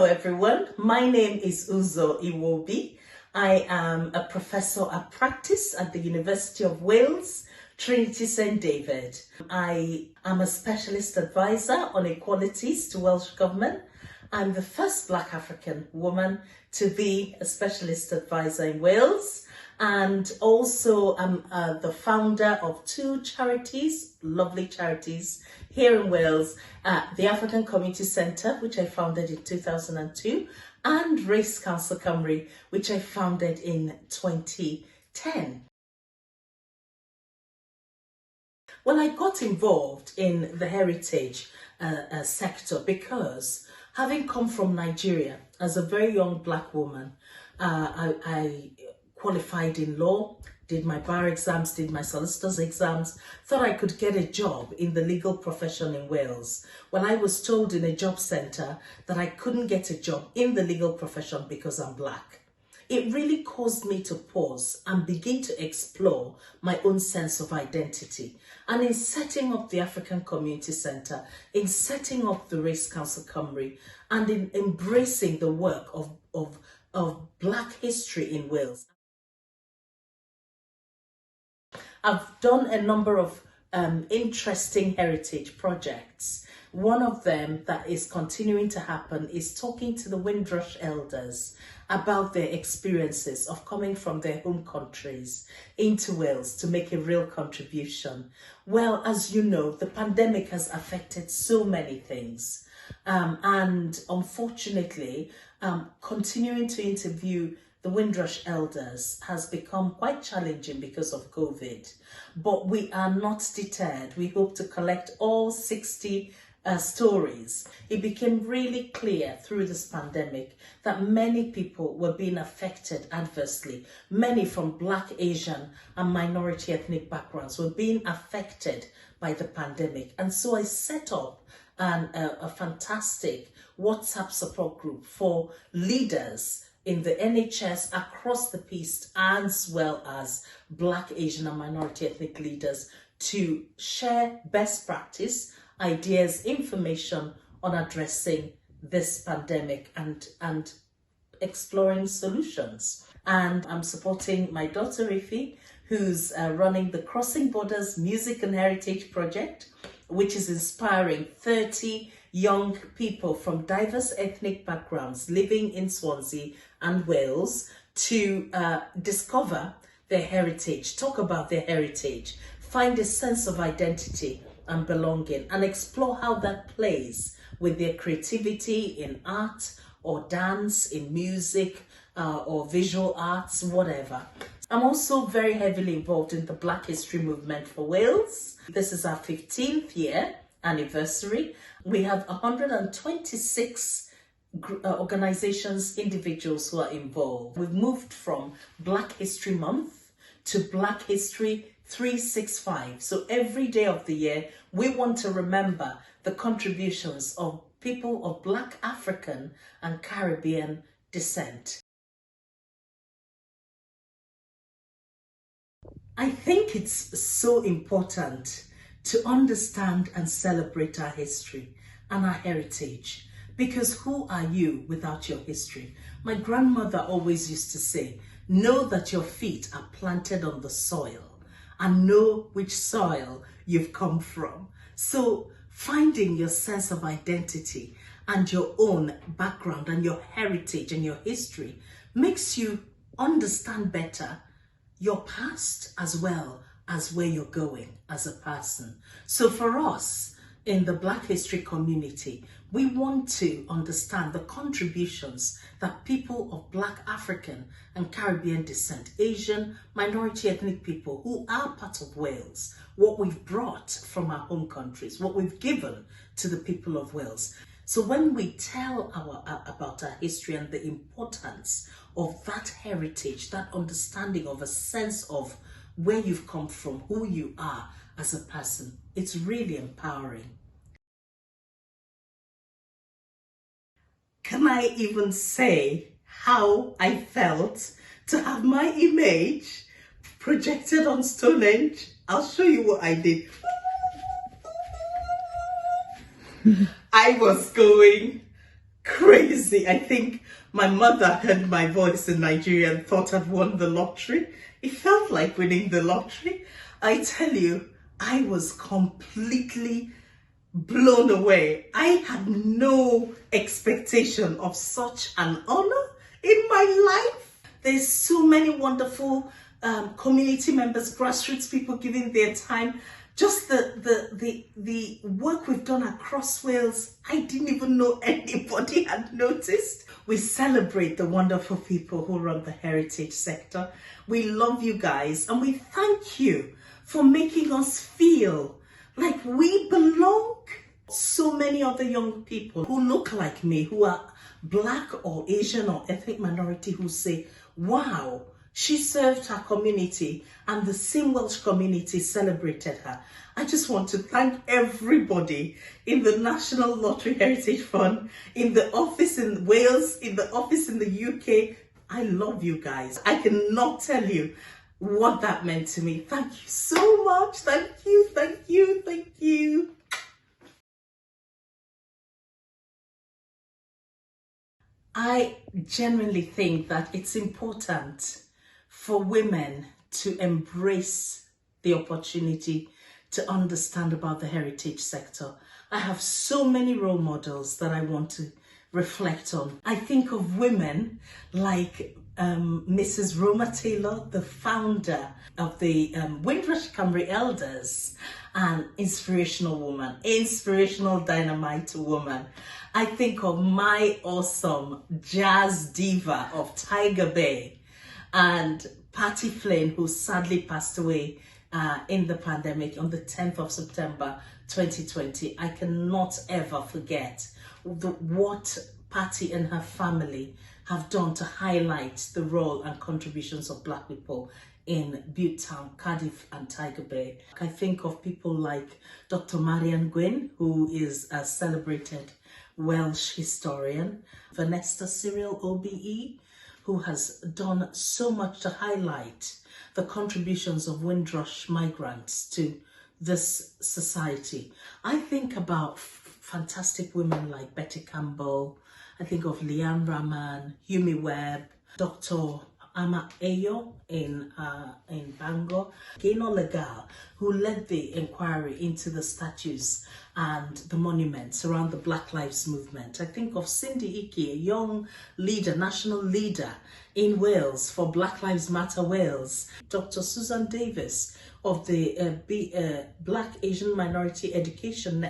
Hello everyone, my name is Uzo Iwobi. I am a professor at practice at the University of Wales, Trinity St David. I am a specialist advisor on equalities to Welsh Government. I'm the first Black African woman to be a specialist advisor in Wales, and also I'm the founder of two charities, lovely charities here in Wales, the African Community Centre, which I founded in 2002, and Race Council Cymru, which I founded in 2010. Well, I got involved in the heritage sector because, having come from Nigeria as a very young Black woman, I qualified in law, did my bar exams, did my solicitor's exams, thought I could get a job in the legal profession in Wales. When I was told in a job centre that I couldn't get a job in the legal profession because I'm Black, it really caused me to pause and begin to explore my own sense of identity. And in setting up the African Community Centre, in setting up the Race Council Cymru, and in embracing the work of Black history in Wales, I've done a number of interesting heritage projects. One of them that is continuing to happen is talking to the Windrush elders about their experiences of coming from their home countries into Wales to make a real contribution. Well, as you know, the pandemic has affected so many things. And unfortunately, continuing to interview the Windrush elders has become quite challenging because of COVID. But we are not deterred. We hope to collect all 60 stories. It became really clear through this pandemic that many people were being affected adversely. Many from Black, Asian and minority ethnic backgrounds were being affected by the pandemic. And so I set up a fantastic WhatsApp support group for leaders in the NHS across the piece, as well as Black, Asian and minority ethnic leaders, to share best practice, ideas, information on addressing this pandemic and exploring solutions. And I'm supporting my daughter Ife, who's running the Crossing Borders Music and Heritage Project, which is inspiring 30 young people from diverse ethnic backgrounds living in Swansea and Wales to discover their heritage, talk about their heritage, find a sense of identity and belonging, and explore how that plays with their creativity in art or dance, in music or visual arts, whatever. I'm also very heavily involved in the Black History Movement for Wales. This is our 15th year anniversary. We have 126 organizations, individuals who are involved. We've moved from Black History Month to Black History 365. So every day of the year, we want to remember the contributions of people of Black, African and Caribbean descent. I think it's so important to understand and celebrate our history and our heritage, because who are you without your history? My grandmother always used to say, know that your feet are planted on the soil and know which soil you've come from. So finding your sense of identity and your own background and your heritage and your history makes you understand better your past as well as where you're going as a person. So for us in the Black history community, we want to understand the contributions that people of Black, African and Caribbean descent, Asian, minority ethnic people who are part of Wales, what we've brought from our home countries, what we've given to the people of Wales. So when we tell about our history and the importance of that heritage, that understanding of a sense of where you've come from, who you are as a person, it's really empowering. Can I even say how I felt to have my image projected on Stonehenge? I'll show you what I did. I was going crazy. I think my mother heard my voice in Nigeria and thought I'd won the lottery. It felt like winning the lottery. I tell you, I was completely blown away. I had no expectation of such an honor in my life. There's so many wonderful community members, grassroots people giving their time. Just the work we've done across Wales, I didn't even know anybody had noticed. We celebrate the wonderful people who run the heritage sector. We love you guys and we thank you for making us feel like we belong. So many other young people who look like me, who are Black or Asian or ethnic minority, who say, wow, she served her community and the same Welsh community celebrated her. I just want to thank everybody in the National Lottery Heritage Fund, in the office in Wales, in the office in the UK. I love you guys. I cannot tell you what that meant to me. Thank you so much. Thank you, thank you, thank you. I genuinely think that it's important for women to embrace the opportunity to understand about the heritage sector. I have so many role models that I want to reflect on. I think of women like Mrs. Roma Taylor, the founder of the Windrush Cymru Elders, an inspirational woman, inspirational dynamite woman. I think of my awesome jazz diva of Tiger Bay, and Patty Flynn, who sadly passed away in the pandemic on the 10th of September 2020. I cannot ever forget what Patty and her family have done to highlight the role and contributions of Black people in Bute Town, Cardiff and Tiger Bay. I think of people like Dr. Marian Gwyn, who is a celebrated Welsh historian, Vanessa Cyril OBE, who has done so much to highlight the contributions of Windrush migrants to this society. I think about fantastic women like Betty Campbell. I think of Leanne Raman, Yumi Webb, Dr. Ama Ayo in Bangor, Gaynor Legal, who led the inquiry into the statues and the monuments around the Black Lives Movement. I think of Cindy Iki, a young leader, national leader in Wales for Black Lives Matter Wales. Dr. Susan Davis of the Black Asian Minority Education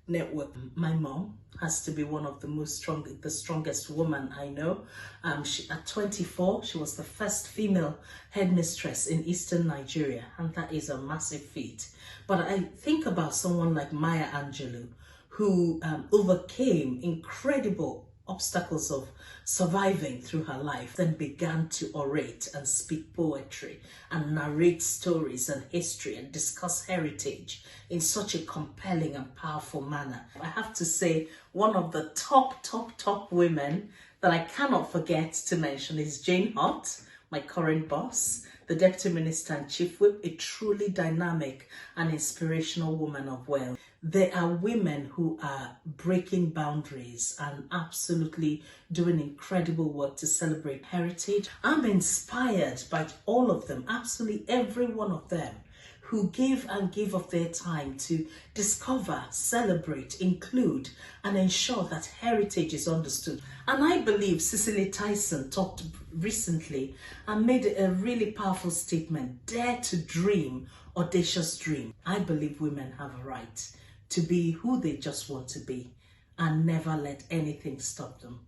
Network. My mom has to be one of the strongest woman I know. At 24, she was the first female headmistress in Eastern Nigeria, and that is a massive feat. But I think about someone like Maya Angelou, who overcame incredible obstacles of surviving through her life, then began to orate and speak poetry and narrate stories and history and discuss heritage in such a compelling and powerful manner. I have to say, one of the top women that I cannot forget to mention is Jane Hutt, my current boss, the Deputy Minister and Chief Whip, a truly dynamic and inspirational woman of Wales. There are women who are breaking boundaries and absolutely doing incredible work to celebrate heritage. I'm inspired by all of them, absolutely every one of them, who give of their time to discover, celebrate, include, and ensure that heritage is understood. And I believe Cicely Tyson talked recently and made a really powerful statement: dare to dream, audacious dream. I believe women have a right to be who they just want to be and never let anything stop them.